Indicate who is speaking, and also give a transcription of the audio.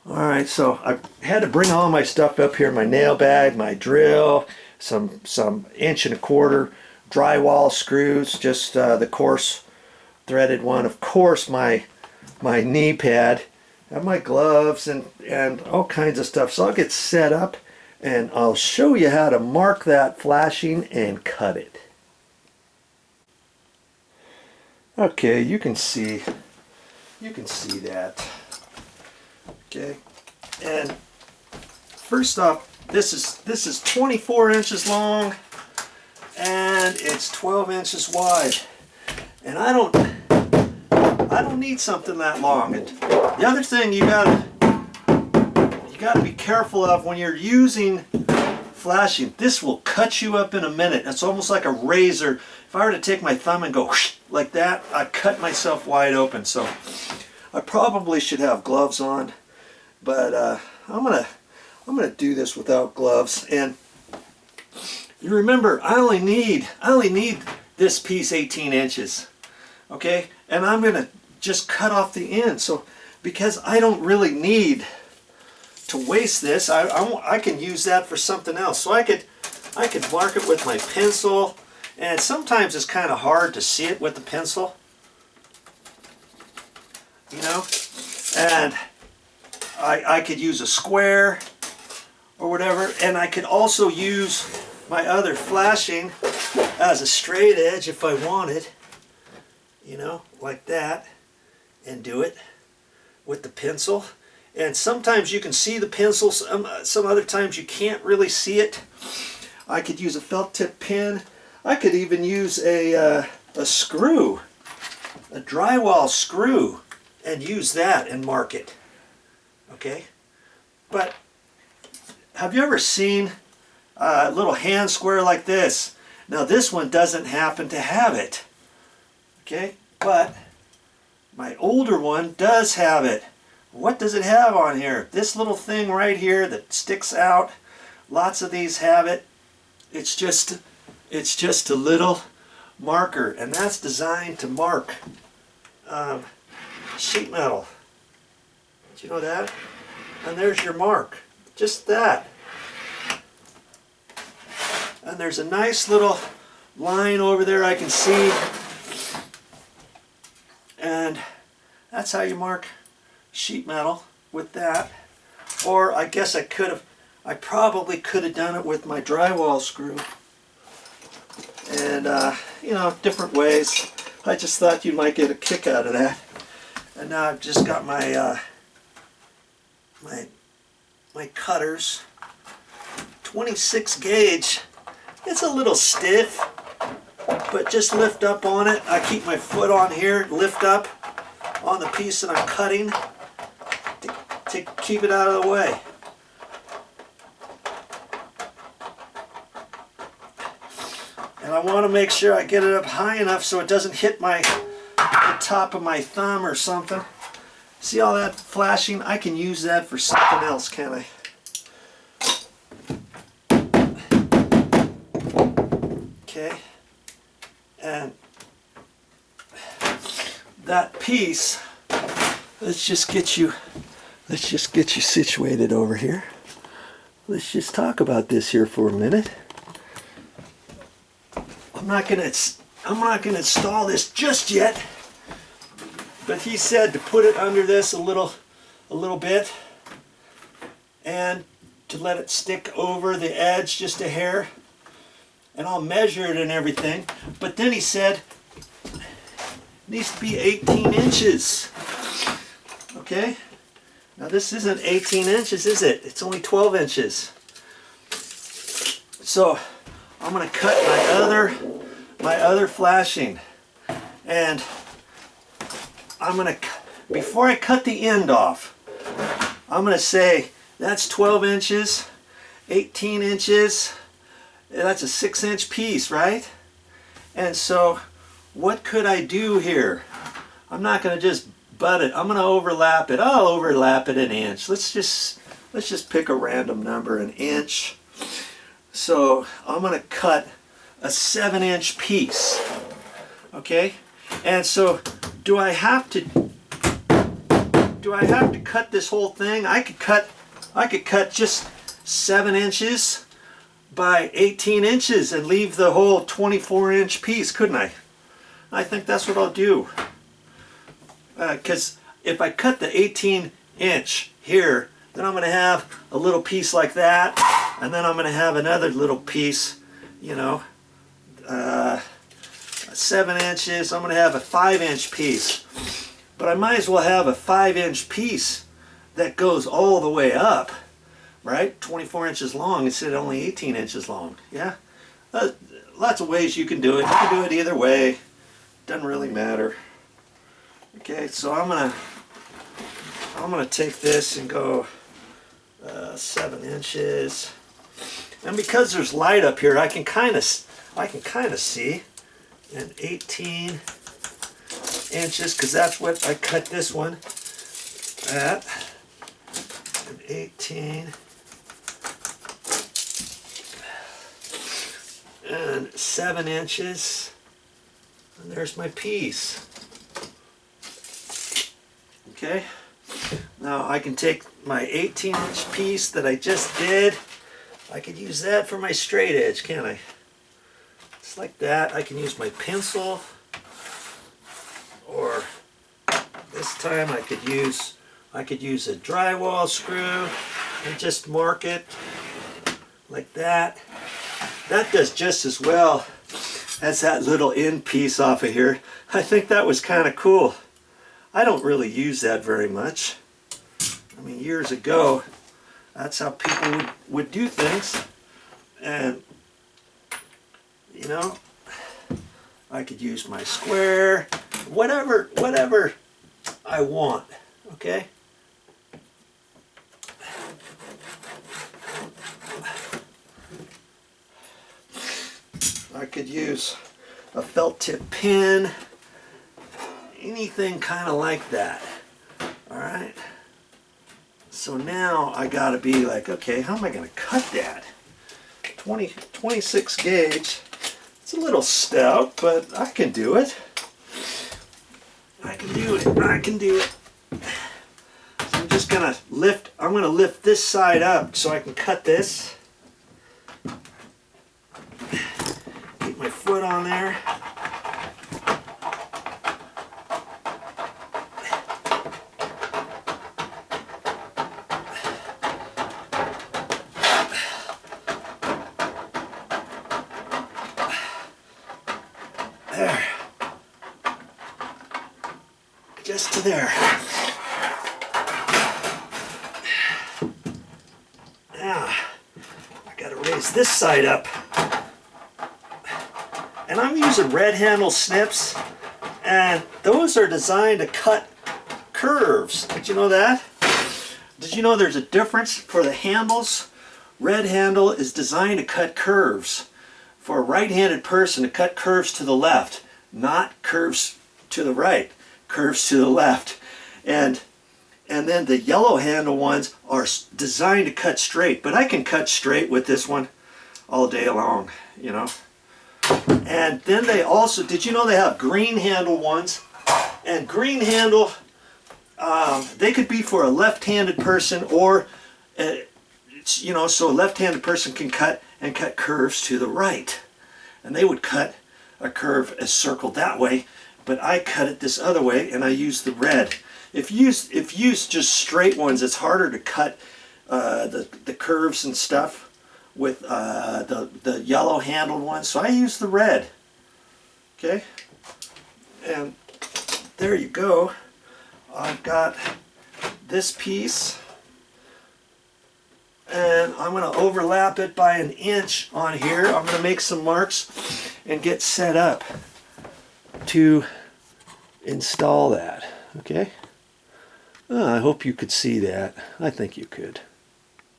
Speaker 1: Alright, so I had to bring all my stuff up here, my nail bag, my drill, some 1.25" drywall screws, just the coarse threaded one. Of course, my knee pad, and my gloves, and all kinds of stuff. So I'll get set up and I'll show you how to mark that flashing and cut it. Okay, you can see that. Okay, and first off, this is 24 inches long and it's 12 inches wide, and I don't need something that long. And the other thing you gotta be careful of when you're using flashing, this will cut you up in a minute. It's almost like a razor. If I were to take my thumb and go whoosh, like that, I'd cut myself wide open. So I probably should have gloves on, but I'm gonna do this without gloves. And you remember, I only need this piece 18 inches, okay? And I'm gonna just cut off the end. So because I don't really need to waste this, I can use that for something else. So I could mark it with my pencil, and sometimes it's kind of hard to see it with the pencil, you know. And I could use a square or whatever, and I could also use my other flashing as a straight edge if I wanted, you know, like that, and do it with the pencil. And sometimes you can see the pencil, some other times you can't really see it. I could use a felt tip pen. I could even use a screw, a drywall screw, and use that and mark it. Okay? But have you ever seen a little hand square like this? Now this one doesn't happen to have it. Okay? But my older one does have it. What does it have on here? This little thing right here that sticks out. Lots of these have it. It's just a little marker, and that's designed to mark sheet metal. Did you know that? And there's your mark. Just that. And there's a nice little line over there I can see. And that's how you mark sheet metal with that. Or I guess I probably could have done it with my drywall screw. And you know, different ways. I just thought you might get a kick out of that. And now I've just got my my cutters. 26 gauge. It's a little stiff, but just lift up on it. I keep my foot on here, lift up on the piece that I'm cutting to keep it out of the way. And I want to make sure I get it up high enough so it doesn't hit the top of my thumb or something. See all that flashing? I can use that for something else, can't I? Okay. And that piece, let's just get you situated over here. Let's just talk about this here for a minute. I'm not gonna install this just yet, but he said to put it under this a little bit and to let it stick over the edge just a hair, and I'll measure it and everything. But then he said it needs to be 18 inches. Okay? Now this isn't 18 inches, is it? It's only 12 inches. So I'm going to cut my other flashing, and I'm going to, before I cut the end off, I'm going to say that's 12 inches, 18 inches, that's a 6-inch piece, right? And so what could I do here? I'm not going to just butt it. I'm going to overlap it. I'll overlap it an inch. Let's just pick a random number, an inch. So I'm going to cut a 7-inch piece. Okay? And so do I have to do I have to cut this whole thing? I could cut just 7 inches by 18 inches and leave the whole 24-inch piece, couldn't I? I think that's what I'll do. Because if I cut the 18-inch here, then I'm going to have a little piece like that, and then I'm going to have another little piece, you know, 7 inches. I'm going to have a 5-inch piece. But I might as well have a 5-inch piece that goes all the way up, right? 24 inches long instead of only 18 inches long. Yeah? Lots of ways you can do it. You can do it either way. Doesn't really matter. Okay, so I'm gonna take this and go 7 inches. And because there's light up here, I can kind of see. And 18 inches, because that's what I cut this one at. And 18 and 7 inches, and there's my piece. Okay, now I can take my 18-inch piece that I just did. I could use that for my straight edge, can't I? Just like that. I can use my pencil, or this time I could use a drywall screw and just mark it like that. That does just as well as that little end piece off of here. I think that was kind of cool. I don't really use that very much. I mean, years ago, that's how people would do things. And, you know, I could use my square, whatever I want, okay? I could use a felt tip pen, anything kind of like that. All right. So now I got to be like, okay, how am I going to cut that? 26 gauge. It's a little stout, but I can do it. I can do it. I can do it. So I'm just going to lift. I'm going to lift this side up so I can cut this. Keep my foot on there. There. Just to there. Now, I gotta raise this side up. And I'm using red handle snips, and those are designed to cut curves. Did you know that? Did you know there's a difference for the handles? Red handle is designed to cut curves. For a right-handed person, to cut curves to the left, not curves to the right, curves to the left. And then the yellow handle ones are designed to cut straight, but I can cut straight with this one all day long, you know. And then they also, did you know they have green handle ones? And green handle, they could be for a left-handed person, or, you know, so a left-handed person can cut and cut curves to the right. And they would cut a curve as circled that way, but I cut it this other way, and I use the red. If you use just straight ones, it's harder to cut the curves and stuff with the yellow handled ones, so I use the red. Okay, and there you go. I've got this piece, and I'm going to overlap it by 1 inch on here. I'm going to make some marks and get set up to install that. Okay, I hope you could see that. I think you could.